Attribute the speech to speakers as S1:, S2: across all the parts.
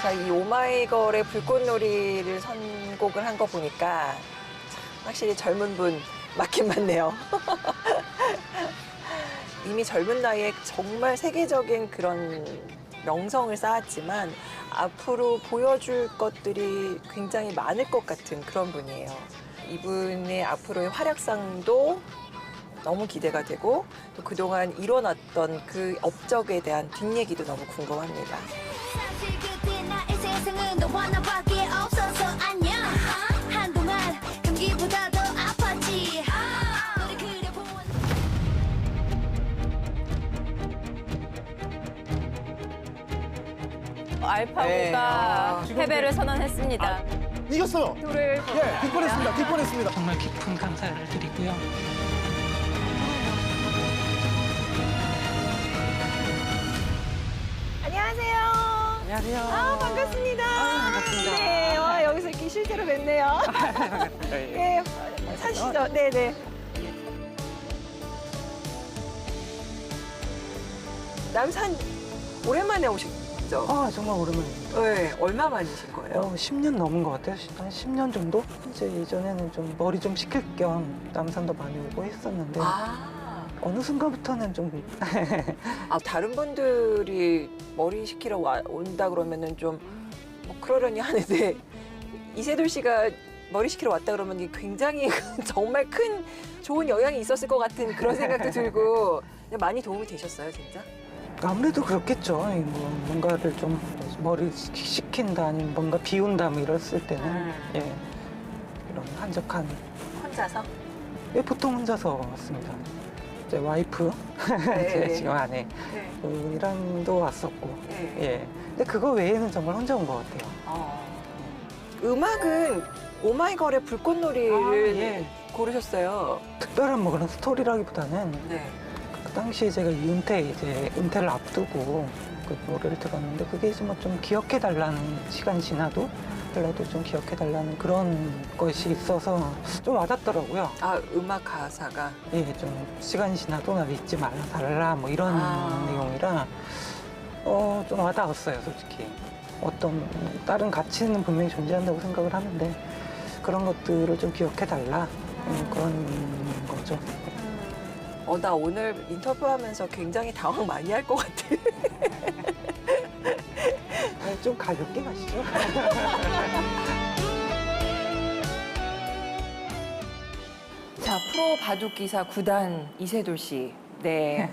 S1: 자, 이 오마이걸의 불꽃놀이를 선곡을 한 거 보니까 확실히 젊은 분 맞긴 맞네요. 이미 젊은 나이에 정말 세계적인 그런 명성을 쌓았지만 앞으로 보여줄 것들이 굉장히 많을 것 같은 그런 분이에요. 이분의 앞으로의 활약상도 너무 기대가 되고 또 그동안 일어났던 그 업적에 대한 뒷얘기도 너무 궁금합니다.
S2: 사실 그때 나의 세상은 너 하나밖에 없어서 안녕. 한동안 감기보다 더 아팠지. 너를 그려본
S3: 알파고가
S1: 네.
S3: 패배를 선언했습니다.
S4: 이겼어요.
S3: 표를
S4: 예, 뒷번했습니다. 뒷번했습니다.
S5: 정말 깊은 감사를 드리고요.
S1: 안녕하세요.
S5: 안녕하세요.
S1: 아, 반갑습니다.
S5: 반갑습니다.
S1: 네, 와, 여기서 이렇게 실제로 뵙네요. 예, 사시죠. 네네. 남산 오랜만에 오셨죠?
S5: 아, 정말 오랜만입니다.
S1: 네, 얼마 만이신 거예요?
S5: 10년 넘은 것 같아요. 한 10년 정도? 이제 예전에는 좀 머리 좀 식힐 겸 남산도 많이 오고 했었는데
S1: 아,
S5: 어느 순간부터는 좀
S1: 다른 분들이 머리 식히러 온다 그러면은 좀 뭐 그러려니 하는데 이세돌 씨가 머리 식히러 왔다 그러면 이게 굉장히 정말 큰 좋은 영향이 있었을 것 같은 그런 생각도 들고 많이 도움이 되셨어요, 진짜?
S5: 아무래도 그렇겠죠. 뭐 뭔가를 좀 머리 식힌다 아니면 뭔가 비운다 뭐 이랬을 때는 예, 이런 한적한
S1: 혼자서?
S5: 예, 보통 혼자서 왔습니다. 이제 와이프
S1: 네.
S5: 제 지금 아내
S1: 네.
S5: 그분이랑도 왔었고
S1: 네.
S5: 예. 근데 그거 외에는 정말 혼자 온 것 같아요.
S1: 음악은 오마이걸의 불꽃놀이를
S5: 예.
S1: 고르셨어요.
S5: 특별한 뭐 그런 스토리라기보다는
S1: 네.
S5: 그 당시에 제가 은퇴를 앞두고 그 노래를 들었는데 그게 이제 뭐 좀 기억해달라는 시간이 지나도 달라도 좀 기억해달라는 그런 것이 있어서 좀 와닿더라고요.
S1: 아, 음악 가사가.
S5: 예, 좀 시간이 지나도 날 잊지 말라 달라 뭐 이런 내용이라 좀 와닿았어요, 솔직히. 어떤 다른 가치는 분명히 존재한다고 생각을 하는데 그런 것들을 좀 기억해달라 그런 거죠.
S1: 나 오늘 인터뷰하면서 굉장히 당황 많이 할 것 같아.
S5: 좀 가볍게 가시죠.
S1: 자, 프로 바둑 기사 9단 이세돌 씨. 네.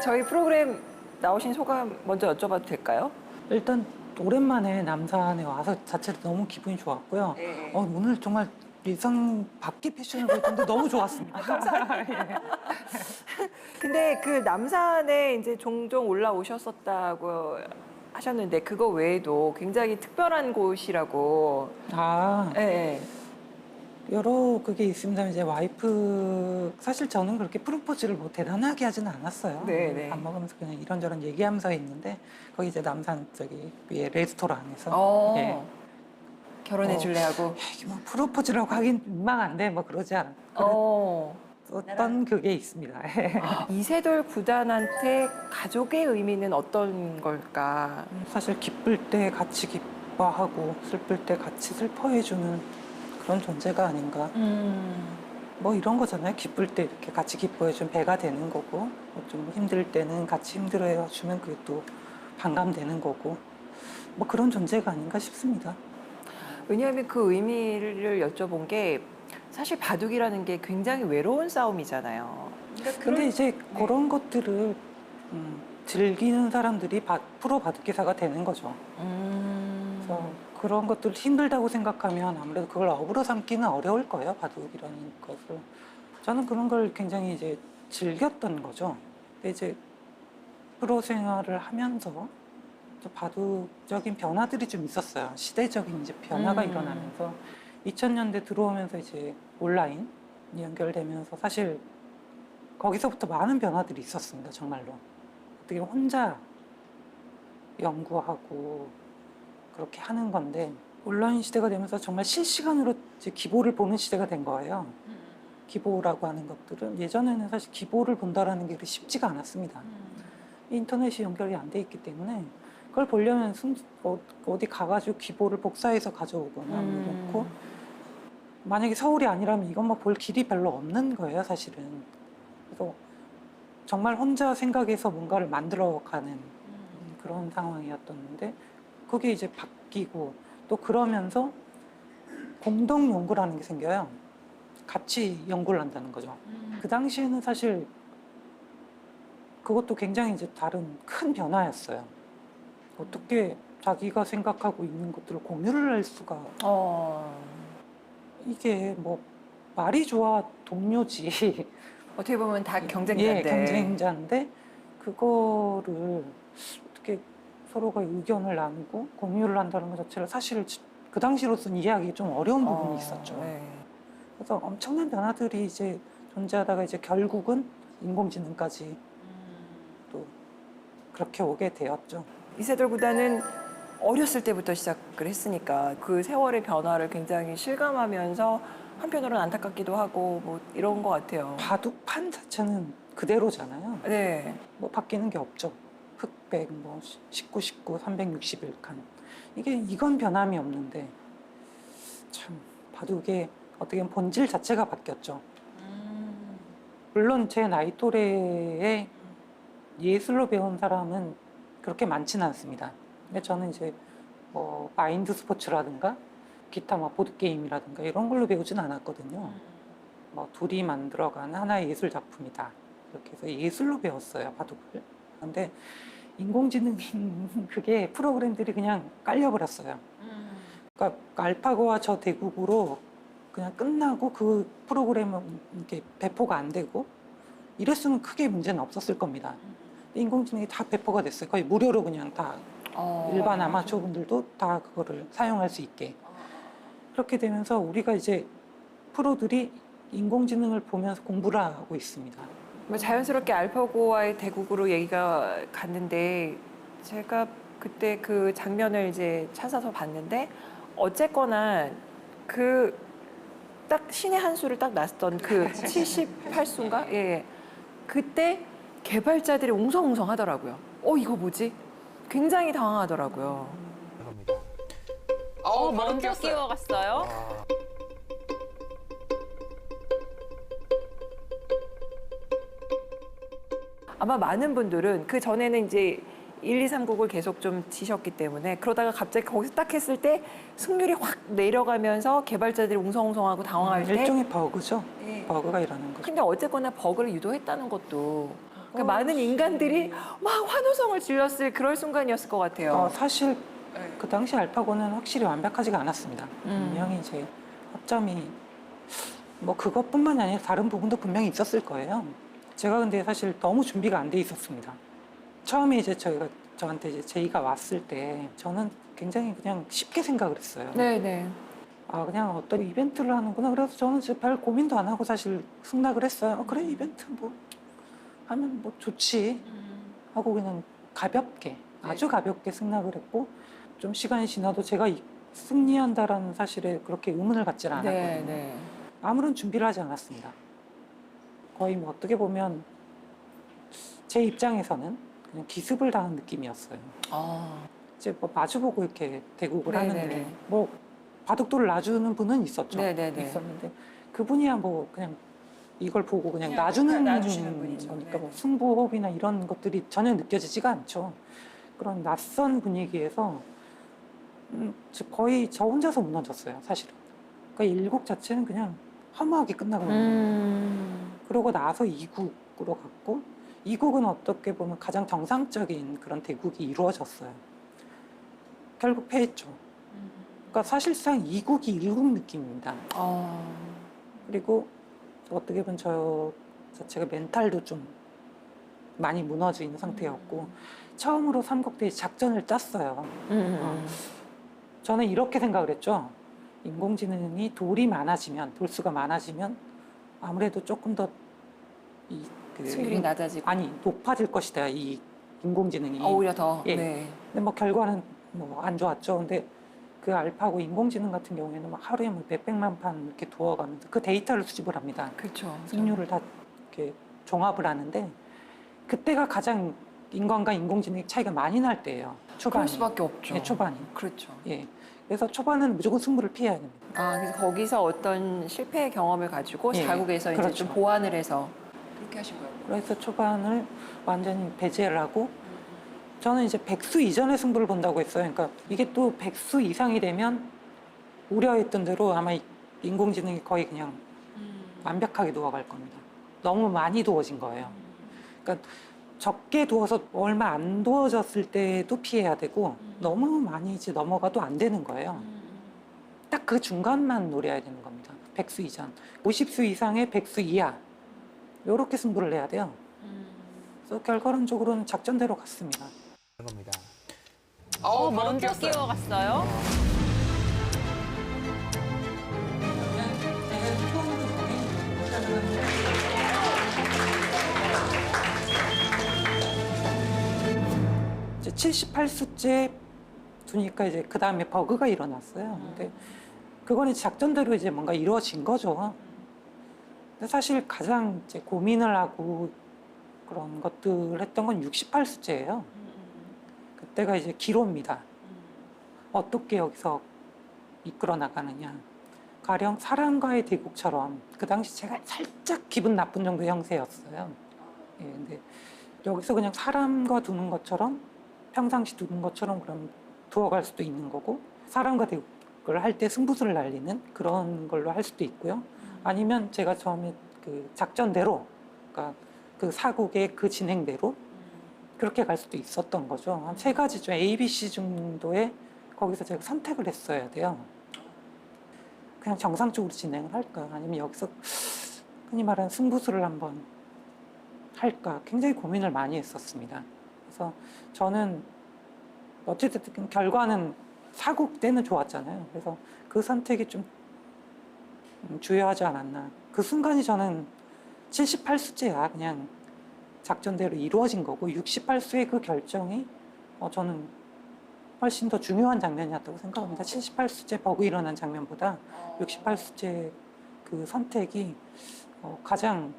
S1: 저희 프로그램 나오신 소감 먼저 여쭤봐도 될까요?
S5: 일단 오랜만에 남산에 와서 자체로 너무 기분이 좋았고요.
S1: 네.
S5: 오늘 정말 예상 밖의 패션을 보였는데 너무 좋았습니다.
S1: 근데 그 남산에 이제 종종 올라오셨었다고 하셨는데 그거 외에도 굉장히 특별한 곳이라고.
S5: 아,
S1: 네.
S5: 여러 그게 있습니다. 이제 와이프 사실 저는 그렇게 프로포즈를 뭐 대단하게 하지는 않았어요.
S1: 네, 네.
S5: 밥 먹으면서 그냥 이런저런 얘기하면서 있는데 거기 이제 남산 저기 위에 레스토랑에서 예.
S1: 결혼해 줄래 하고.
S5: 이게 뭐 프로포즈라고 하긴 민망한데 뭐 그러지 않았. 어떤 그게 있습니다.
S1: 이세돌 구단한테 가족의 의미는 어떤 걸까?
S5: 사실 기쁠 때 같이 기뻐하고 슬플 때 같이 슬퍼해주는 그런 존재가 아닌가. 뭐 이런 거잖아요. 기쁠 때 이렇게 같이 기뻐해주면 배가 되는 거고, 뭐좀 힘들 때는 같이 힘들어해주면 그게 또 반감되는 거고, 뭐 그런 존재가 아닌가 싶습니다.
S1: 왜냐하면 그 의미를 여쭤본 게 사실 바둑이라는 게 굉장히 외로운 싸움이잖아요.
S5: 근데 이제 그런 것들을 즐기는 사람들이 프로 바둑기사가 되는 거죠. 그래서 그런 것들 힘들다고 생각하면 아무래도 그걸 업으로 삼기는 어려울 거예요, 바둑이라는 것을. 저는 그런 걸 굉장히 이제 즐겼던 거죠. 근데 이제 프로 생활을 하면서 바둑적인 변화들이 좀 있었어요. 시대적인 이제 변화가 일어나면서 2000년대 들어오면서 이제 온라인이 연결되면서 사실 거기서부터 많은 변화들이 있었습니다, 정말로. 어떻게 혼자 연구하고 그렇게 하는 건데 온라인 시대가 되면서 정말 실시간으로 이제 기보를 보는 시대가 된 거예요. 기보라고 하는 것들은 예전에는 사실 기보를 본다라는 게 쉽지가 않았습니다. 인터넷이 연결이 안 돼 있기 때문에 그걸 보려면 어디 가가지고 기보를 복사해서 가져오거나 놓고 만약에 서울이 아니라면 이건 뭐 볼 길이 별로 없는 거예요, 사실은. 그래서 정말 혼자 생각해서 뭔가를 만들어가는 그런 상황이었던데 그게 이제 바뀌고 또 그러면서 공동 연구라는 게 생겨요. 같이 연구를 한다는 거죠. 그 당시에는 사실 그것도 굉장히 이제 다른 큰 변화였어요. 어떻게 자기가 생각하고 있는 것들을 공유를 할 수가 이게 뭐 말이 좋아 동료지.
S1: 어떻게 보면 다 경쟁자인데.
S5: 예, 경쟁자인데 그거를 어떻게 서로가 의견을 나누고 공유를 한다는 것 자체를 사실 그 당시로서는 이해하기 좀 어려운 부분이 있었죠.
S1: 네.
S5: 그래서 엄청난 변화들이 이제 존재하다가 이제 결국은 인공지능까지 또 그렇게 오게 되었죠.
S1: 이세돌 구단은 어렸을 때부터 시작을 했으니까 그 세월의 변화를 굉장히 실감하면서 한편으로는 안타깝기도 하고 뭐 이런 것 같아요.
S5: 바둑판 자체는 그대로잖아요.
S1: 네.
S5: 뭐 바뀌는 게 없죠. 흑백, 뭐 19, 361칸. 이건 변함이 없는데 참 바둑의 어떻게 보면 본질 자체가 바뀌었죠. 물론 제 나이 또래에 예술로 배운 사람은 그렇게 많지는 않습니다. 근데 저는 이제 뭐 마인드 스포츠라든가 기타 뭐 보드 게임이라든가 이런 걸로 배우진 않았거든요. 뭐 둘이 만들어간 하나의 예술 작품이다. 이렇게 해서 예술로 배웠어요, 바둑을. 근데 인공지능 그게 프로그램들이 그냥 깔려버렸어요. 그러니까 알파고와 저 대국으로 그냥 끝나고 그 프로그램은 이렇게 배포가 안 되고 이랬으면 크게 문제는 없었을 겁니다. 인공지능이 다 배포가 됐어요. 거의 무료로 그냥 다 일반 아마추어 분들도 다 그거를 사용할 수 있게. 그렇게 되면서 우리가 이제 프로들이 인공지능을 보면서 공부를 하고 있습니다.
S1: 뭐 자연스럽게 알파고와의 대국으로 얘기가 갔는데 제가 그때 그 장면을 이제 찾아서 봤는데 어쨌거나 그 딱 신의 한 수를 딱 났던 그 78수인가? 예. 그때 개발자들이 웅성웅성 하더라고요. 이거 뭐지? 굉장히 당황하더라고요.
S3: 먼저 끼워갔어요.
S1: 아마 많은 분들은 그 전에는 이제 1, 2, 3국을 계속 좀 지셨기 때문에 그러다가 갑자기 거기서 딱 했을 때 승률이 확 내려가면서 개발자들이 웅성웅성하고 당황할 때
S5: 일종의 버그죠.
S1: 네.
S5: 버그가 일어나는 거죠.
S1: 근데 어쨌거나 버그를 유도했다는 것도 그러니까 많은 인간들이 막 환호성을 질렀을 그럴 순간이었을 것 같아요.
S5: 사실 그 당시 알파고는 확실히 완벽하지가 않았습니다. 분명히 이제 허점이 뭐 그것뿐만이 아니라 다른 부분도 분명히 있었을 거예요. 제가 근데 사실 너무 준비가 안 돼 있었습니다. 처음에 이제 저한테 이제 제의가 왔을 때 저는 굉장히 그냥 쉽게 생각을 했어요.
S1: 네네.
S5: 그냥 어떤 이벤트를 하는구나. 그래서 저는 이제 별 고민도 안 하고 사실 승낙을 했어요. 그래, 이벤트 뭐 하면 뭐 좋지 하고 그냥 가볍게, 아주 가볍게 승낙을 했고 좀 시간이 지나도 제가 승리한다라는 사실에 그렇게 의문을 갖지는 않았거든요.
S1: 네.
S5: 아무런 준비를 하지 않았습니다. 거의 뭐 어떻게 보면 제 입장에서는 그냥 기습을 당한 느낌이었어요. 이제 뭐 마주보고 이렇게 대국을
S1: 네네네.
S5: 하는데 뭐 바둑돌을 놔주는 분은 있었죠.
S1: 네네네.
S5: 있었는데 그분이야 뭐 그냥 이걸 보고 그냥
S1: 그냥
S5: 놔주는
S1: 놔주시는 분이죠.
S5: 거니까 뭐
S1: 네네.
S5: 승부 호흡이나 이런 것들이 전혀 느껴지지가 않죠. 그런 낯선 분위기에서 거의 저 혼자서 무너졌어요, 사실은. 그러니까 일국 자체는 그냥 허무하게 끝나고 그러고 나서 2국으로 갔고 2국은 어떻게 보면 가장 정상적인 그런 대국이 이루어졌어요. 결국 패했죠. 그러니까 사실상 2국이 1국 느낌입니다. 그리고 어떻게 보면 저 자체가 멘탈도 좀 많이 무너진 상태였고 처음으로 삼국대에 작전을 짰어요. 저는 이렇게 생각을 했죠. 인공지능이 돌이 많아지면, 돌수가 많아지면 아무래도 조금 더
S1: 승률이 낮아지고
S5: 아니 높아질 것이다. 이 인공지능이.
S1: 오히려 더.
S5: 예.
S1: 네.
S5: 근데 뭐 결과는 뭐 안 좋았죠. 근데 그 알파고 인공지능 같은 경우에는 막 하루에 뭐 몇백만 판 이렇게 두어가면서 그 데이터를 수집을 합니다.
S1: 그렇죠.
S5: 승률을 다 이렇게 종합을 하는데 그때가 가장 인간과 인공지능의 차이가 많이 날 때예요. 초반이.
S1: 그럴 수밖에 없죠.
S5: 네, 초반이.
S1: 그렇죠.
S5: 예. 그래서 초반은 무조건 승부를 피해야 됩니다.
S1: 아, 그래서 거기서 어떤 실패의 경험을 가지고
S5: 예,
S1: 자국에서 이제
S5: 그렇죠.
S1: 좀 보완을 해서 그렇게 하신 거예요.
S5: 그래서 초반을 완전히 배제를 하고 저는 이제 백수 이전의 승부를 본다고 했어요. 그러니까 이게 또 백수 이상이 되면 우려했던 대로 아마 인공지능이 거의 그냥 완벽하게 누워갈 겁니다. 너무 많이 두어진 거예요. 그러니까 적게 두어서 얼마 안 두어졌을 때도 피해야 되고 너무 많이 이제 넘어가도 안 되는 거예요. 딱 그 중간만 노려야 되는 겁니다. 백수 이전. 50수 이상의 백수 이하. 요렇게 승부를 내야 돼요. 그래서 결과론적으로는 작전대로 갔습니다.
S4: 겁니다.
S3: 먼저 끼워갔어요.
S5: 이제 78수째 두니까 이제 그 다음에 버그가 일어났어요. 근데 그거는 작전대로 이제 뭔가 이루어진 거죠. 근데 사실 가장 이제 고민을 하고 그런 것들을 했던 건 68수째예요. 그때가 이제 기로입니다. 어떻게 여기서 이끌어 나가느냐. 가령 사람과의 대국처럼 그 당시 제가 살짝 기분 나쁜 정도의 형세였어요. 예, 근데 여기서 그냥 사람과 두는 것처럼 평상시 두는 것처럼 그럼 두어갈 수도 있는 거고 사람과 대국을 할 때 승부수를 날리는 그런 걸로 할 수도 있고요. 아니면 제가 처음에 그 작전대로 그러니까 그 사국의 그 진행대로 그렇게 갈 수도 있었던 거죠. 한 세 가지 좀 A, B, C 정도의 거기서 제가 선택을 했어야 돼요. 그냥 정상적으로 진행을 할까? 아니면 여기서 흔히 말하는 승부수를 한번 할까? 굉장히 고민을 많이 했었습니다. 그래서 저는 어쨌든 결과는 사국 때는 좋았잖아요. 그래서 그 선택이 좀 주요하지 않았나. 그 순간이 저는 78수째야. 그냥 작전대로 이루어진 거고 68수의 그 결정이 저는 훨씬 더 중요한 장면이었다고 생각합니다. 78수째 버그 일어난 장면보다 68수째 그 선택이 가장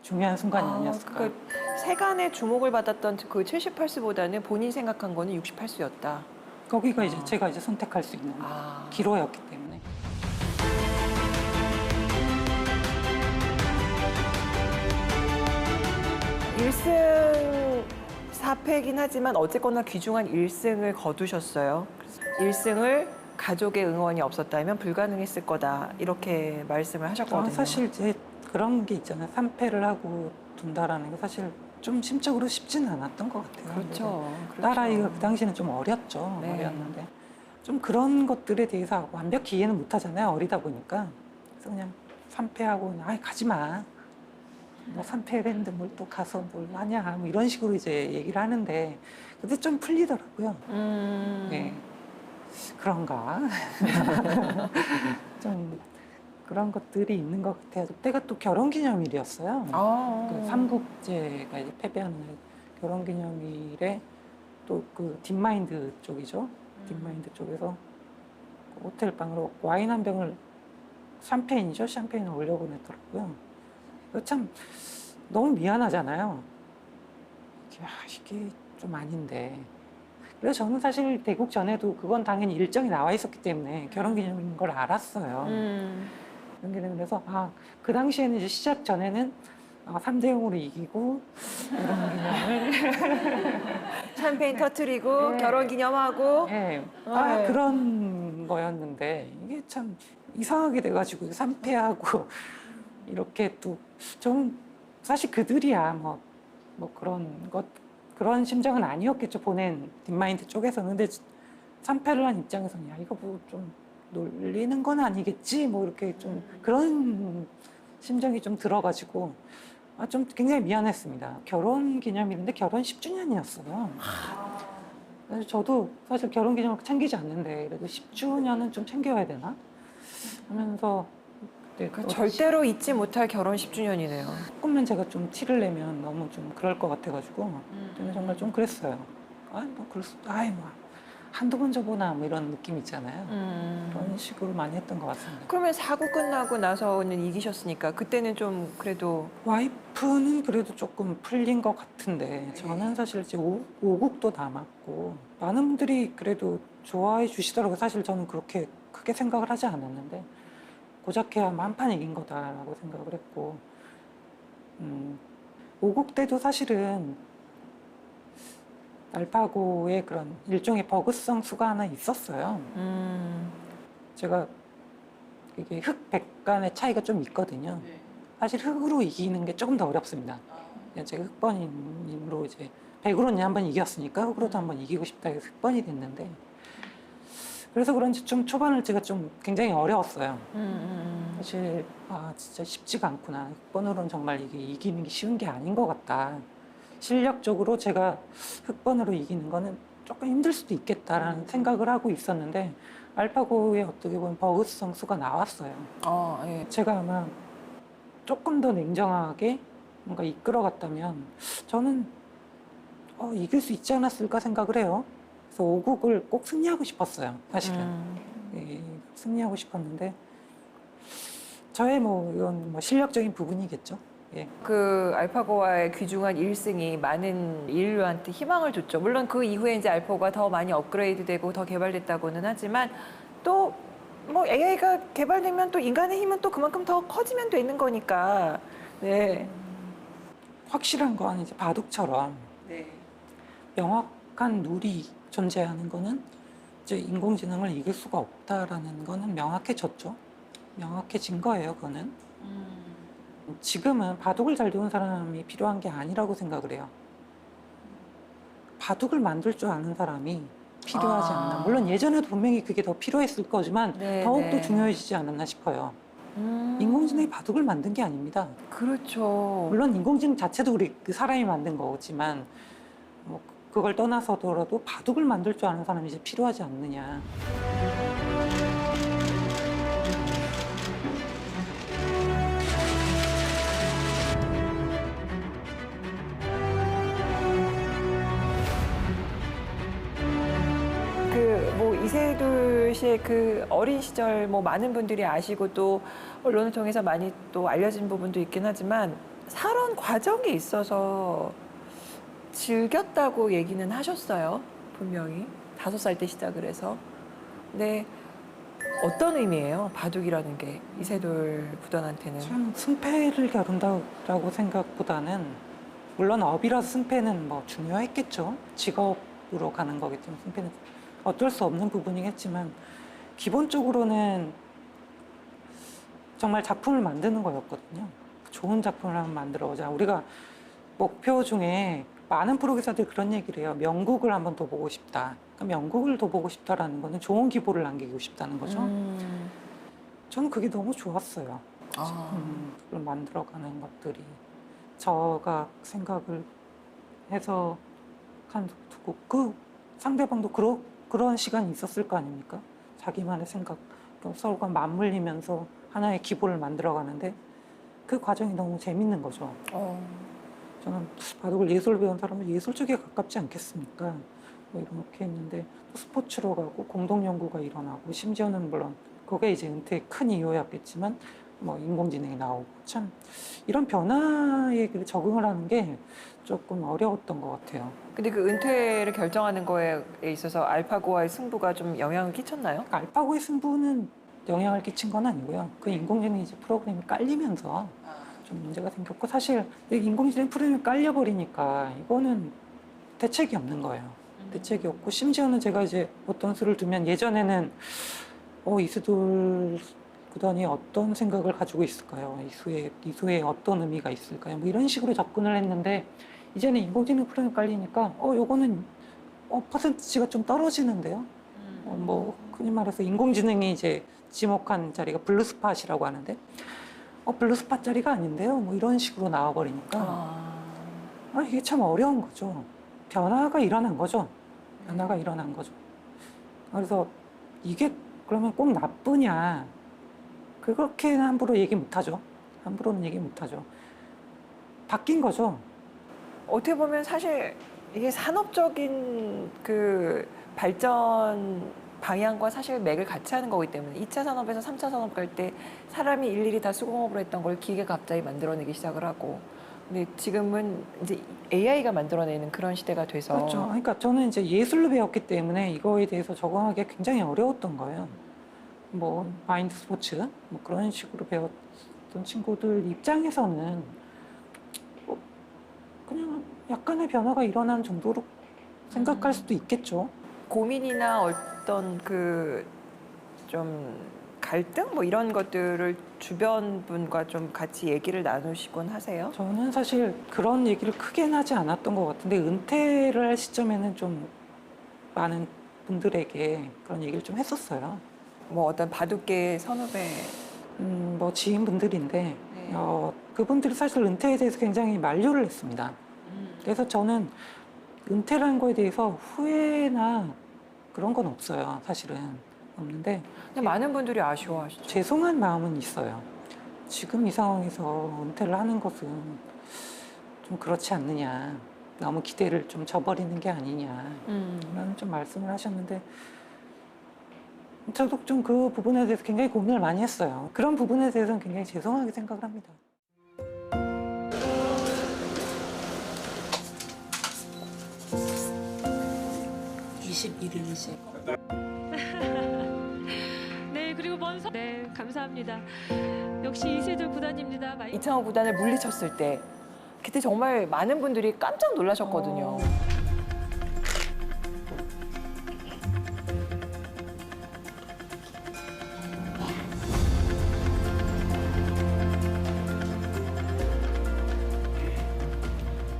S5: 중요한 순간이 아니었을까.
S1: 그러니까 세간의 주목을 받았던 그 78수보다는 본인이 생각한 거는 68수였다.
S5: 거기가 이제 제가 이제 선택할 수 있는 기로였기 때문에.
S1: 일승 4패이긴 하지만 어쨌거나 귀중한 1승을 거두셨어요. 1승을 가족의 응원이 없었다면 불가능했을 거다 이렇게 말씀을 하셨거든요.
S5: 사실 이제 그런 게 있잖아요. 3패를 하고 둔다라는 게 사실 좀 심적으로 쉽지는 않았던 것 같아요.
S1: 그렇죠.
S5: 딸아이가 그 당시에는 좀 어렸죠.
S1: 네.
S5: 어렸는데 좀 그런 것들에 대해서 완벽히 이해는 못 하잖아요. 어리다 보니까. 그래서 그냥 3패하고 그냥 아이 가지 마. 뭐 3패를 했는데 뭘 또 가서 뭘 하냐. 뭐 이런 식으로 이제 얘기를 하는데 근데 좀 풀리더라고요. 네. 그런가. 좀 그런 것들이 있는 것 같아요. 그때가 또 결혼기념일이었어요. 그 삼국제가 이제 패배하는 날 결혼기념일에 또 그 딥마인드 쪽이죠. 딥마인드 쪽에서 그 호텔 방으로 와인 한 병을 샴페인이죠. 샴페인을 올려보냈더라고요. 참 너무 미안하잖아요. 이게 좀 아닌데. 그래서 저는 사실 대국 전에도 그건 당연히 일정이 나와 있었기 때문에 결혼기념일인 걸 알았어요. 그래서 그 당시에는 이제 시작 전에는 3대0으로 이기고 결혼기념을
S1: 샴페인 터트리고
S5: 네.
S1: 결혼기념하고
S5: 네.
S1: 네.
S5: 그런 거였는데 이게 참 이상하게 돼가지고 3패하고 이렇게 또 좀 사실 그들이야 뭐 그런 심정은 아니었겠죠. 보낸 딥마인드 쪽에서는. 근데 3패를 한 입장에서는 야 이거 뭐 좀 놀리는 건 아니겠지 뭐 이렇게 좀 그런 심정이 좀 들어가지고 좀 굉장히 미안했습니다. 결혼 기념일인데 결혼 10주년이었어요. 그래서 저도 사실 결혼 기념일 챙기지 않는데 그래도 10주년은 좀 챙겨야 되나 하면서 그때
S1: 그러니까 절대로 잊지 못할 결혼 10주년이네요.
S5: 조금만 제가 좀 티를 내면 너무 좀 그럴 것 같아가지고 그때는 정말 좀 그랬어요. 뭐 그럴 수, 뭐 한두 번 줘보나 뭐 이런 느낌 있잖아요. 그런 식으로 많이 했던 것 같습니다.
S1: 그러면 사고 끝나고 나서는 이기셨으니까 그때는 좀 그래도
S5: 와이프는 그래도 조금 풀린 것 같은데 저는 사실 이제 오국도 남았고 많은 분들이 그래도 좋아해 주시더라고요. 사실 저는 그렇게 크게 생각을 하지 않았는데 고작해야 만판 이긴 거다라고 생각을 했고 오국 때도 사실은 알파고의 그런 일종의 버그성 수가 하나 있었어요. 제가 이게 흑, 백 간의 차이가 좀 있거든요. 사실 흑으로 이기는 게 조금 더 어렵습니다. 제가 흑번으로 이제 백으로는 한번 이겼으니까 흑으로도 한번 이기고 싶다 해서 흑번이 됐는데 그래서 그런지 좀 초반을 제가 좀 굉장히 어려웠어요. 사실 진짜 쉽지가 않구나. 흑번으로는 정말 이게 이기는 게 쉬운 게 아닌 것 같다. 실력적으로 제가 흑번으로 이기는 거는 조금 힘들 수도 있겠다라는 생각을 하고 있었는데 알파고의 어떻게 보면 버그성 수가 나왔어요.
S1: 예.
S5: 제가 아마 조금 더 냉정하게 뭔가 이끌어갔다면 저는 이길 수 있지 않았을까 생각을 해요. 그래서 오국을 꼭 승리하고 싶었어요. 사실은 예, 승리하고 싶었는데 저의 뭐 이건 뭐 실력적인 부분이겠죠. 예.
S1: 그 알파고와의 귀중한 1승이 많은 인류한테 희망을 줬죠. 물론 그 이후에 이제 알파고가 더 많이 업그레이드되고 더 개발됐다고는 하지만 또 뭐 AI가 개발되면 또 인간의 힘은 또 그만큼 더 커지면 되는 거니까. 네.
S5: 확실한 건 이제 바둑처럼
S1: 네.
S5: 명확한 룰이 존재하는 거는 이제 인공지능을 이길 수가 없다라는 거는 명확해졌죠. 명확해진 거예요, 그거는. 지금은 바둑을 잘 두는 사람이 필요한 게 아니라고 생각을 해요. 바둑을 만들 줄 아는 사람이 필요하지 않나. 물론 예전에도 분명히 그게 더 필요했을 거지만
S1: 네,
S5: 더욱더
S1: 네.
S5: 중요해지지 않았나 싶어요. 인공지능이 바둑을 만든 게 아닙니다.
S1: 그렇죠.
S5: 물론 인공지능 자체도 우리 그 사람이 만든 거지만 뭐 그걸 떠나서더라도 바둑을 만들 줄 아는 사람이 이제 필요하지 않느냐.
S1: 그 뭐 이세돌 씨의 그 어린 시절 뭐 많은 분들이 아시고 또 언론을 통해서 많이 또 알려진 부분도 있긴 하지만 살원 과정에 있어서 즐겼다고 얘기는 하셨어요. 분명히 5살 때 시작을 해서. 네. 어떤 의미예요? 바둑이라는 게 이세돌 구단한테는.
S5: 참 승패를 겨룬다고 생각보다는 물론 업이라서 승패는 뭐 중요했겠죠. 직업으로 가는 거기 때문에 승패는 어쩔 수 없는 부분이겠지만 기본적으로는 정말 작품을 만드는 거였거든요. 좋은 작품을 한번 만들어보자. 우리가 목표 중에 많은 프로기사들이 그런 얘기를 해요. 명곡을 한번 더 보고 싶다. 그러니까 명곡을 더 보고 싶다라는 거는 좋은 기보를 남기고 싶다는 거죠. 저는 그게 너무 좋았어요. 그걸 만들어가는 것들이 저가 생각을 해서 두고 그 상대방도 그런 시간이 있었을 거 아닙니까? 자기만의 생각, 서로가 맞물리면서 하나의 기보를 만들어가는데 그 과정이 너무 재밌는 거죠. 저는 바둑을 예술 배운 사람은 예술 쪽에 가깝지 않겠습니까? 뭐 이렇게 했는데 또 스포츠로 가고 공동 연구가 일어나고 심지어는 물론 그게 이제 은퇴의 큰 이유였겠지만 뭐 인공지능이 나오고 참 이런 변화에 적응을 하는 게 조금 어려웠던 것 같아요.
S1: 근데 그 은퇴를 결정하는 거에 있어서 알파고와의 승부가 좀 영향을 끼쳤나요?
S5: 그러니까 알파고의 승부는 영향을 끼친 건 아니고요. 그 인공지능 이제 프로그램이 깔리면서 좀 문제가 생겼고 사실 인공지능 프로그램이 깔려버리니까 이거는 대책이 없는 거예요. 대책이 없고 심지어는 제가 이제 어떤 수를 두면 예전에는 이세돌 구단이 어떤 생각을 가지고 있을까요? 이 수에 어떤 의미가 있을까요? 뭐 이런 식으로 접근을 했는데 이제는 인공지능 프로그램 깔리니까 요거는 퍼센티지가 좀 떨어지는데요. 뭐 흔히 말해서 인공지능이 이제 지목한 자리가 블루스팟이라고 하는데 블루스팟짜리가 아닌데요. 뭐 이런 식으로 나와버리니까 이게 참 어려운 거죠. 변화가 일어난 거죠. 변화가 일어난 거죠. 그래서 이게 그러면 꼭 나쁘냐? 그렇게는 함부로 얘기 못하죠. 함부로는 얘기 못하죠. 바뀐 거죠.
S1: 어떻게 보면 사실 이게 산업적인 그 발전 방향과 사실 맥을 같이 하는 거기 때문에 2차 산업에서 3차 산업 갈 때 사람이 일일이 다 수공업으로 했던 걸 기계가 갑자기 만들어내기 시작을 하고 근데 지금은 이제 AI가 만들어내는 그런 시대가 돼서
S5: 그렇죠. 그러니까 저는 이제 예술로 배웠기 때문에 이거에 대해서 적응하기가 굉장히 어려웠던 거예요. 뭐 마인드 스포츠 뭐 그런 식으로 배웠던 친구들 입장에서는 뭐 그냥 약간의 변화가 일어난 정도로 생각할 수도 있겠죠.
S1: 고민이나 어떤 그 좀 갈등 뭐 이런 것들을 주변 분과 좀 같이 얘기를 나누시곤 하세요?
S5: 저는 사실 그런 얘기를 크게는 하지 않았던 것 같은데 은퇴를 할 시점에는 좀 많은 분들에게 그런 얘기를 좀 했었어요.
S1: 뭐 어떤 바둑계 선후배
S5: 뭐 지인분들인데
S1: 네.
S5: 그분들이 사실 은퇴에 대해서 굉장히 만류를 했습니다. 그래서 저는 은퇴라는 거에 대해서 후회나 그런 건 없어요. 사실은 없는데
S1: 근데 많은 분들이 아쉬워하시죠.
S5: 죄송한 마음은 있어요. 지금 이 상황에서 은퇴를 하는 것은 좀 그렇지 않느냐. 너무 기대를 좀 저버리는 게 아니냐. 라는 좀 말씀을 하셨는데 저도 좀 그 부분에 대해서 굉장히 고민을 많이 했어요. 그런 부분에 대해서는 굉장히 죄송하게 생각을 합니다.
S6: 네, 그리고 네, 감사합니다. 역시 이세돌 구단입니다.
S1: 이창호 구단을 물리쳤을 때 그때 정말 많은 분들이 깜짝 놀라셨거든요.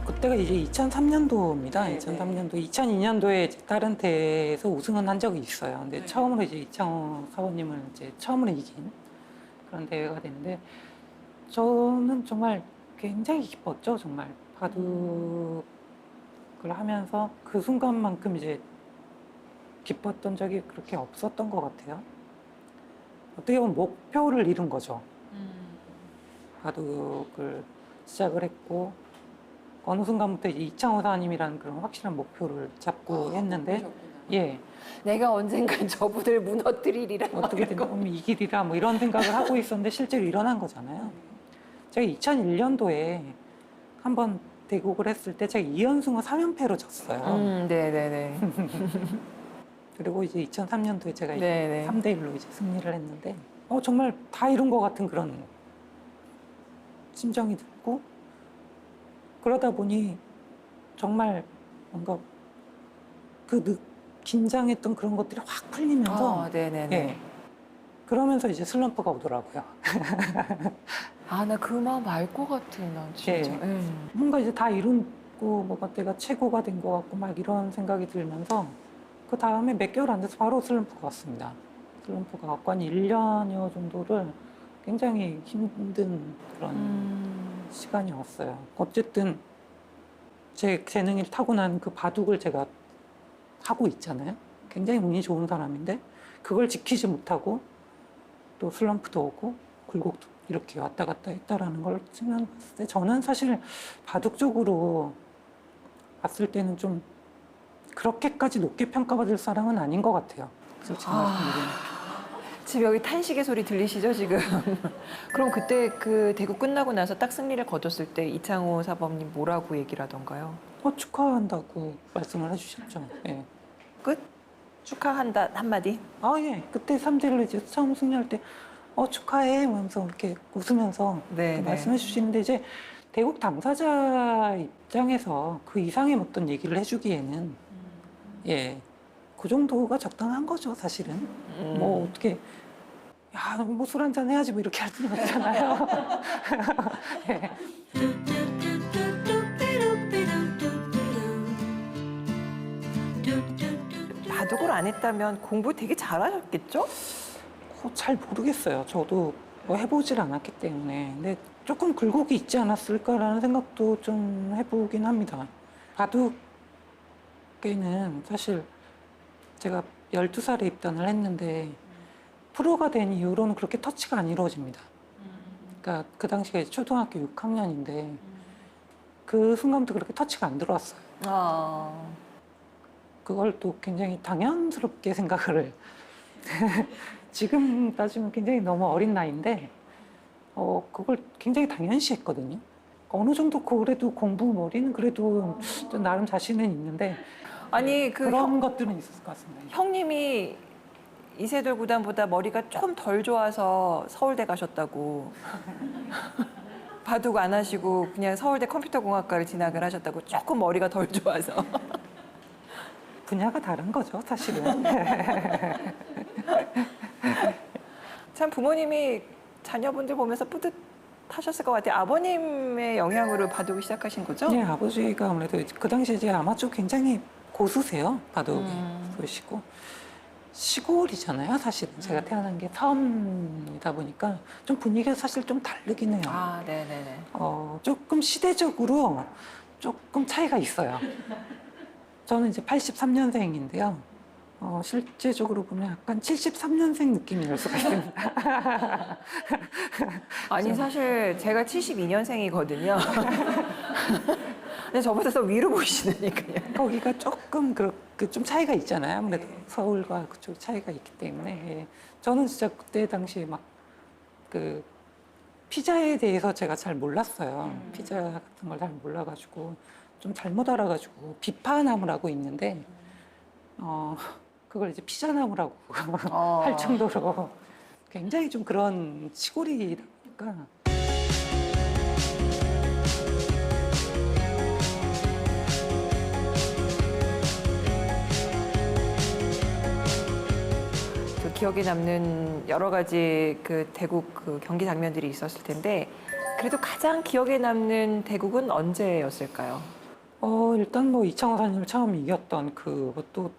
S5: 그때가 이제 2003년도입니다.
S1: 네네.
S5: 2003년도, 2002년도에 다른 대회에서 우승은 한 적이 있어요. 근데
S1: 네.
S5: 처음으로 이제 이창호 사원님을 이제 처음으로 이긴 그런 대회가 됐는데 저는 정말 굉장히 기뻤죠. 정말 바둑을 하면서 그 순간만큼 이제 기뻤던 적이 그렇게 없었던 것 같아요. 어떻게 보면 목표를 이룬 거죠. 바둑을 시작을 했고 어느 순간부터 이제 이창호 사님이라는 그런 확실한 목표를 잡고 했는데 예
S1: 내가 언젠간 저분을 무너뜨리리라.
S5: 어떻게든 이기리라 뭐 이런 생각을 하고 있었는데 실제로 일어난 거잖아요. 제가 2001년도에 한번 대국을 했을 때 제가 2연승을 3연패로 졌어요.
S1: 네네네.
S5: 그리고 이제 2003년도에 제가
S1: 네네.
S5: 3대 1로 이제 승리를 했는데 정말 다 이룬 것 같은 그런 심정이 들고 그러다 보니 정말 뭔가 긴장했던 그런 것들이 확 풀리면서
S1: 네네네.
S5: 예. 그러면서 이제 슬럼프가 오더라고요.
S1: 아, 나 그 마음 알 것 같아, 난 진짜.
S5: 예. 뭔가 이제 다 이루고 뭔가 내가 최고가 된 것 같고 막 이런 생각이 들면서 그 다음에 몇 개월 안 돼서 바로 슬럼프가 왔습니다. 슬럼프가 왔고 한 1년여 정도를 굉장히 힘든 그런 시간이 왔어요. 어쨌든 제 재능이 타고난 그 바둑을 제가 하고 있잖아요. 굉장히 운이 좋은 사람인데 그걸 지키지 못하고 또 슬럼프도 오고 굴곡도 이렇게 왔다 갔다 했다라는 걸 생각해 봤을 때 저는 사실 바둑 쪽으로 봤을 때는 좀 그렇게까지 높게 평가받을 사람은 아닌 것 같아요. 솔직히 말씀드리면.
S1: 지금 여기 탄식의 소리 들리시죠, 지금? 그럼 그때 그 대구 끝나고 나서 딱 승리를 거뒀을 때 이창호 사범님 뭐라고 얘기를 하던가요?
S5: 축하한다고 말씀을 해주셨죠. 예.
S1: 끝? 축하한다 한마디?
S5: 예. 그때 3대1로 이제 처음 승리할 때, 축하해. 하면서 이렇게 웃으면서
S1: 네,
S5: 말씀해 주시는데, 이제 대국 당사자 입장에서 그 이상의 어떤 얘기를 해주기에는, 예. 그 정도가 적당한 거죠, 사실은. 뭐, 어떻게, 야, 뭐 술 한잔 해야지 뭐 이렇게 할 수는 없잖아요. 예.
S1: 바둑을 안 했다면 공부 되게 잘하셨겠죠?
S5: 잘 모르겠어요. 저도 뭐 해보질 않았기 때문에. 근데 조금 굴곡이 있지 않았을까라는 생각도 좀 해보긴 합니다. 바둑에는 사실 제가 12살에 입단을 했는데 프로가 된 이후로는 그렇게 터치가 안 이루어집니다. 그러니까 그 당시가 이제 초등학교 6학년인데 그 순간부터 그렇게 터치가 안 들어왔어요. 그걸 또 굉장히 당연스럽게 생각을 지금 따지면 굉장히 너무 어린 나이인데 그걸 굉장히 당연시했거든요. 어느 정도 그래도 공부 머리는 그래도 좀 나름 자신은 있는데
S1: 아니 그
S5: 그런 것들은 있었을 것 같습니다.
S1: 형님이 이세돌 구단보다 머리가 좀 덜 좋아서 서울대 가셨다고. 바둑 안 하시고 그냥 서울대 컴퓨터공학과를 진학을 하셨다고. 조금 머리가 덜 좋아서.
S5: 분야가 다른 거죠, 사실은.
S1: 참 부모님이 자녀분들 보면서 뿌듯하셨을 것 같아요. 아버님의 영향으로 바둑을 시작하신 거죠?
S5: 네, 아버지가 아무래도 그 당시에 이제 아마추어 굉장히 고수세요. 바둑 보시고. 시골이잖아요, 사실은. 제가 태어난 게 섬이다 보니까 좀 분위기가 사실 좀 다르긴 해요.
S1: 아, 네네네.
S5: 조금 시대적으로 조금 차이가 있어요. 저는 이제 83년생인데요. 실제적으로 보면 약간 73년생 느낌이 날 수가 있습니다.
S1: 아니 사실 제가 72년생이거든요. 근데 저보다 더 위로 보이시니까요.
S5: 거기가 조금 그렇게 좀 차이가 있잖아요. 아무래도 서울과 그쪽 차이가 있기 때문에. 예. 저는 진짜 그때 당시에 막 그 피자에 대해서 제가 잘 몰랐어요. 피자 같은 걸 잘 몰라가지고 좀 잘못 알아가지고 비파나무라고 있는데 그걸 이제 피자나무라고 할 정도로 굉장히 좀 그런 시골이다 보니까.
S1: 그 기억에 남는 여러 가지 그 대국 그 경기 장면들이 있었을 텐데 그래도 가장 기억에 남는 대국은 언제였을까요?
S5: 일단 뭐 이창호사님을 처음 이겼던 그것도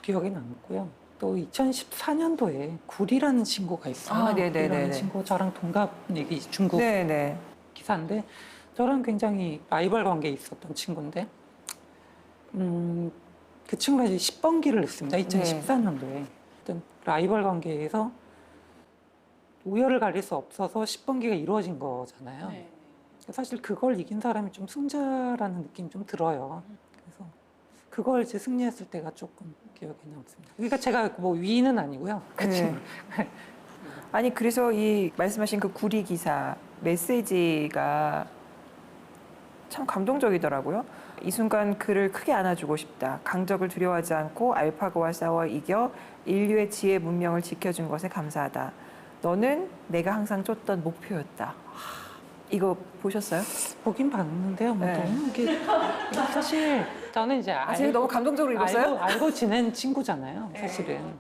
S5: 기억에 남고요. 또 2014년도에 구리라는 친구가 있어요.
S1: 아, 네네네네.
S5: 구리라는 친구 저랑 동갑내기 중국
S1: 네네.
S5: 기사인데 저랑 굉장히 라이벌 관계에 있었던 친구인데 그 친구가 이제 10번기를 했습니다. 2014년도에. 어떤 라이벌 관계에서 우열을 가릴 수 없어서 10번기가 이루어진 거잖아요. 사실 그걸 이긴 사람이 좀 승자라는 느낌이 좀 들어요. 그래서 그걸 이제 승리했을 때가 조금 기억에 남습니다. 그러니까 제가 뭐 위는 아니고요.
S1: 네. 아니 그래서 이 말씀하신 그 구리 기사 메시지가 참 감동적이더라고요. 이 순간 그를 크게 안아주고 싶다. 강적을 두려워하지 않고 알파고와 싸워 이겨 인류의 지혜 문명을 지켜준 것에 감사하다. 너는 내가 항상 쫓던 목표였다. 이거 보셨어요?
S5: 보긴 봤는데요. 뭐
S1: 네.
S5: 너무 이게 사실 저는 이제
S1: 제가 너무 감동적으로 읽었어요?
S5: 알고 지낸 친구잖아요. 사실은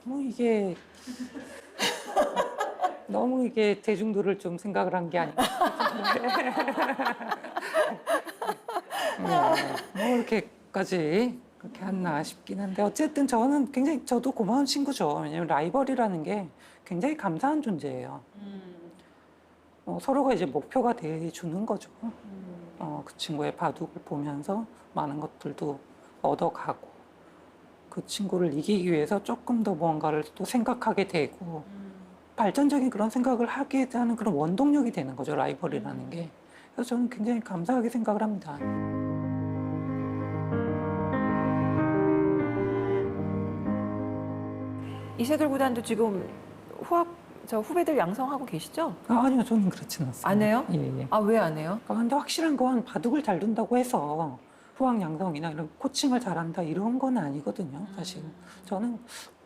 S5: 너무 이게 너무 이게 대중들을 좀 생각을 한 게 아닌가. 뭐 이렇게까지 그렇게 했나 싶긴 한데 어쨌든 저는 굉장히 저도 고마운 친구죠. 왜냐하면 라이벌이라는 게 굉장히 감사한 존재예요. 서로가 이제 목표가 돼주는 거죠. 그 친구의 바둑을 보면서 많은 것들도 얻어가고 그 친구를 이기기 위해서 조금 더 뭔가를 또 생각하게 되고 발전적인 그런 생각을 하게 하는 그런 원동력이 되는 거죠. 라이벌이라는 게. 그래서 저는 굉장히 감사하게 생각을 합니다.
S1: 이세돌 구단도 지금 후배들 양성하고 계시죠?
S5: 아니요, 저는 그렇진 않습니다.
S1: 안 해요?
S5: 예, 예.
S1: 아, 왜 안 해요?
S5: 근데 확실한 건 바둑을 잘 둔다고 해서 후학 양성이나 이런 코칭을 잘한다 이런 건 아니거든요. 사실 저는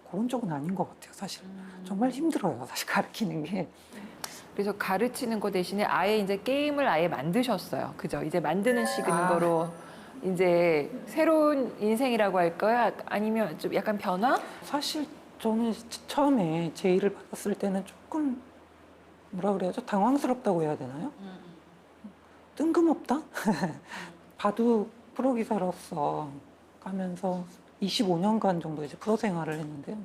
S5: 그런 쪽은 아닌 것 같아요. 사실 정말 힘들어요. 사실 가르치는 게.
S1: 그래서 가르치는 거 대신에 아예 이제 게임을 아예 만드셨어요. 그죠? 이제 만드는 식으로 이제 새로운 인생이라고 할까요? 아니면 좀 약간 변화?
S5: 사실 저는 처음에 제의를 받았을 때는 조금 뭐라 그래야죠? 당황스럽다고 해야 되나요? 뜬금없다? 바둑 프로 기사로서 가면서 25년간 정도 이제 프로 생활을 했는데요.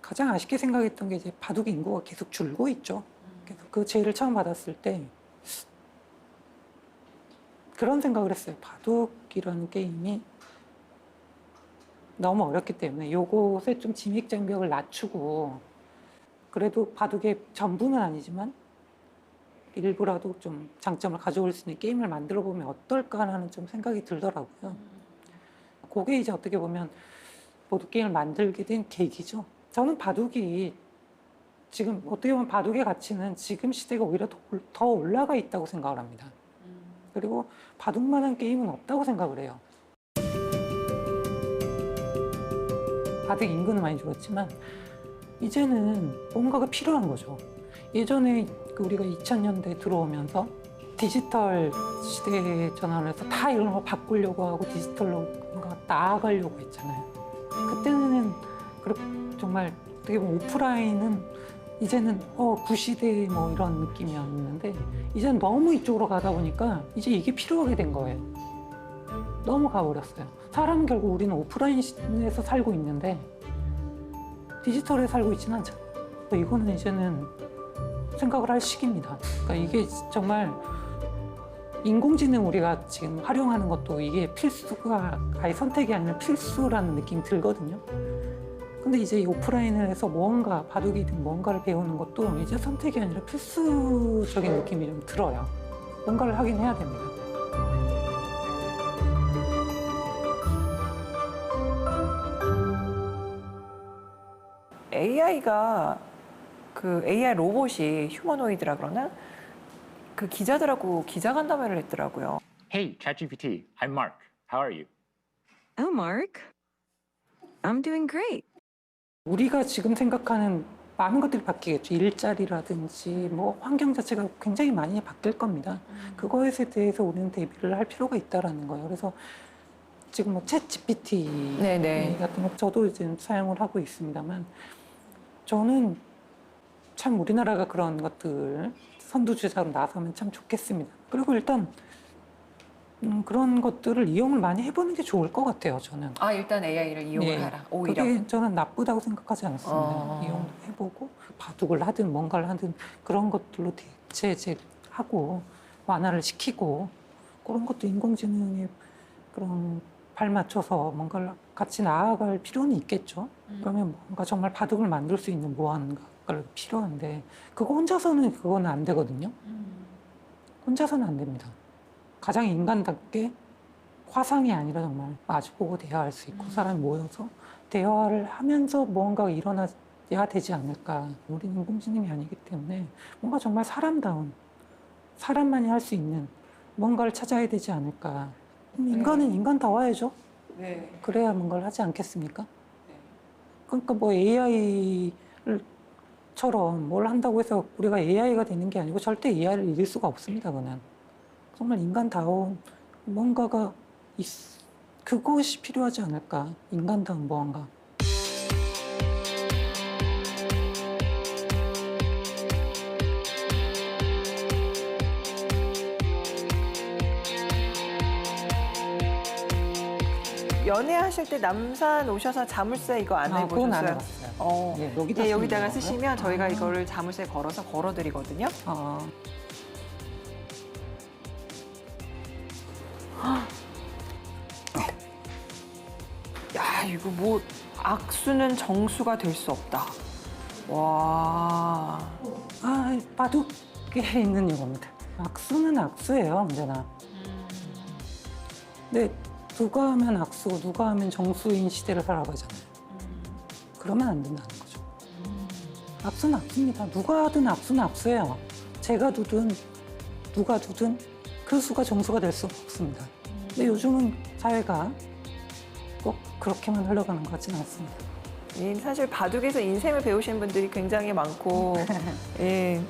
S5: 가장 아쉽게 생각했던 게 이제 바둑 인구가 계속 줄고 있죠. 그래서 그 제의를 처음 받았을 때 그런 생각을 했어요. 바둑이라는 게임이 너무 어렵기 때문에 요것에 좀 진입장벽을 낮추고 그래도 바둑의 전부는 아니지만 일부라도 좀 장점을 가져올 수 있는 게임을 만들어 보면 어떨까 하는 좀 생각이 들더라고요. 그게 이제 어떻게 보면 보드게임을 만들게 된 계기죠. 저는 바둑이 지금 어떻게 보면 바둑의 가치는 지금 시대가 오히려 더 올라가 있다고 생각을 합니다. 그리고 바둑만한 게임은 없다고 생각을 해요. 바둑 인구는 많이 줄었지만 이제는 뭔가가 필요한 거죠. 예전에 우리가 2000년대 들어오면서 디지털 시대에 전환을 해서 다 이런 거 바꾸려고 하고 디지털로 뭔가 나아가려고 했잖아요. 그때는 정말 어떻게 보면 오프라인은 이제는 구시대 뭐 이런 느낌이었는데 이제는 너무 이쪽으로 가다 보니까 이제 이게 필요하게 된 거예요. 너무 가버렸어요. 사람은 결국 우리는 오프라인에서 살고 있는데 디지털에 살고 있지는 않잖아요. 이거는 이제는 생각을 할 시기입니다. 그러니까 이게 정말 인공지능 우리가 지금 활용하는 것도 이게 필수가 아예 선택이 아니라 필수라는 느낌이 들거든요. 근데 이제 이 오프라인을 해서 뭔가 바둑이든 뭔가를 배우는 것도 이제 선택이 아니라 필수적인 느낌이 좀 들어요. 뭔가를 하긴 해야 됩니다.
S1: AI가 그 AI 로봇이 휴머노이드라 그러나 그 기자들하고 기자간담회를 했더라고요.
S7: Hey, ChatGPT, I'm Mark. How are you?
S8: Oh, Mark. I'm doing great.
S5: 우리가 지금 생각하는 많은 것들이 바뀌겠죠. 일자리라든지 뭐 환경 자체가 굉장히 많이 바뀔 겁니다. 그거에 대해서 우리는 대비를 할 필요가 있다라는 거예요. 그래서 지금 뭐 챗 GPT
S1: 네네.
S5: 같은 거 저도 이제 사용을 하고 있습니다만 저는 참 우리나라가 그런 것들 선두주자로 나서면 참 좋겠습니다. 그리고 일단 그런 것들을 이용을 많이 해보는 게 좋을 것 같아요. 저는.
S1: 아 일단 AI를 이용을
S5: 예.
S1: 하라. 오히려.
S5: 그게 저는 나쁘다고 생각하지 않습니다. 이용도 해보고 바둑을 하든 뭔가를 하든 그런 것들로 대체하고 완화를 시키고 그런 것도 인공지능에 그런 발 맞춰서 뭔가를 같이 나아갈 필요는 있겠죠. 그러면 뭔가 정말 바둑을 만들 수 있는 무언가가 필요한데 그거 혼자서는 그거는 안 되거든요. 혼자서는 안 됩니다. 가장 인간답게 화상이 아니라 정말 마주보고 대화할 수 있고 사람이 모여서 대화를 하면서 무언가가 일어나야 되지 않을까. 우리는 인공지능이 아니기 때문에 뭔가 정말 사람다운 사람만이 할 수 있는 뭔가를 찾아야 되지 않을까. 인간은 인간다워야죠.
S1: 네.
S5: 그래야 뭔가를 하지 않겠습니까? 그러니까 뭐 AI처럼 뭘 한다고 해서 우리가 AI가 되는 게 아니고 절대 AI를 이길 수가 없습니다. 그는 정말 인간다운 뭔가가 그것이 필요하지 않을까. 인간다운 무언가.
S1: 연애하실 때 남산 오셔서 자물쇠 이거 안
S5: 그건 안
S1: 해보셨어요?
S5: 해봤어요. 예, 여기다
S1: 예,
S5: 쓰는
S1: 여기다가
S5: 거고요?
S1: 쓰시면 저희가 이거를 자물쇠 걸어서 걸어드리거든요. 야, 이거 뭐 악수는 정수가 될 수 없다. 와.
S5: 바둑에 있는 이겁니다. 악수는 악수예요, 언제나. 근데 누가 하면 악수고 누가 하면 정수인 시대를 살아가잖아요. 그러면 안 된다는 거죠. 악수는 악수입니다. 누가 하든 악수는 악수예요. 제가 두든 누가 두든 그 수가 정수가 될 수 없습니다. 근데 요즘은 사회가 꼭 그렇게만 흘러가는 것 같지는 않습니다.
S1: 사실 바둑에서 인생을 배우신 분들이 굉장히 많고, 예,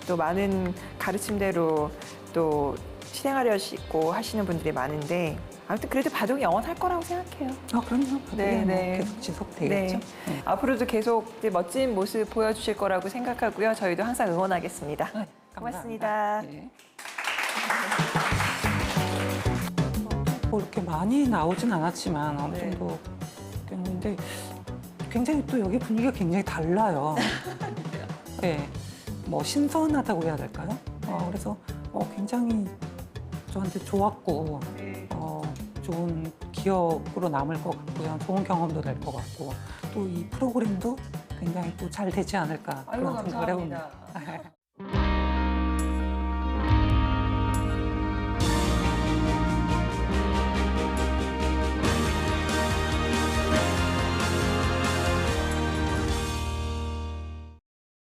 S1: 또 많은 가르침대로 또 실행하려고 하시는 분들이 많은데, 아무튼 그래도 바둑이 영원할 거라고 생각해요.
S5: 그럼요.
S1: 네, 네.
S5: 계속 지속되겠죠.
S1: 네. 앞으로도 계속 멋진 모습 보여주실 거라고 생각하고요. 저희도 항상 응원하겠습니다.
S5: 네,
S1: 고맙습니다.
S5: 감사합니다. 네. 뭐 이렇게 많이 나오진 않았지만 어느
S1: 네.
S5: 정도 됐는데 굉장히 또 여기 분위기가 굉장히 달라요. 네, 뭐 신선하다고 해야 될까요? 그래서 굉장히 저한테 좋았고 좋은 기억으로 남을 것 같고요. 좋은 경험도 될 것 같고 또 이 프로그램도 굉장히 또 잘 되지 않을까 그런 생각을 해봅니다.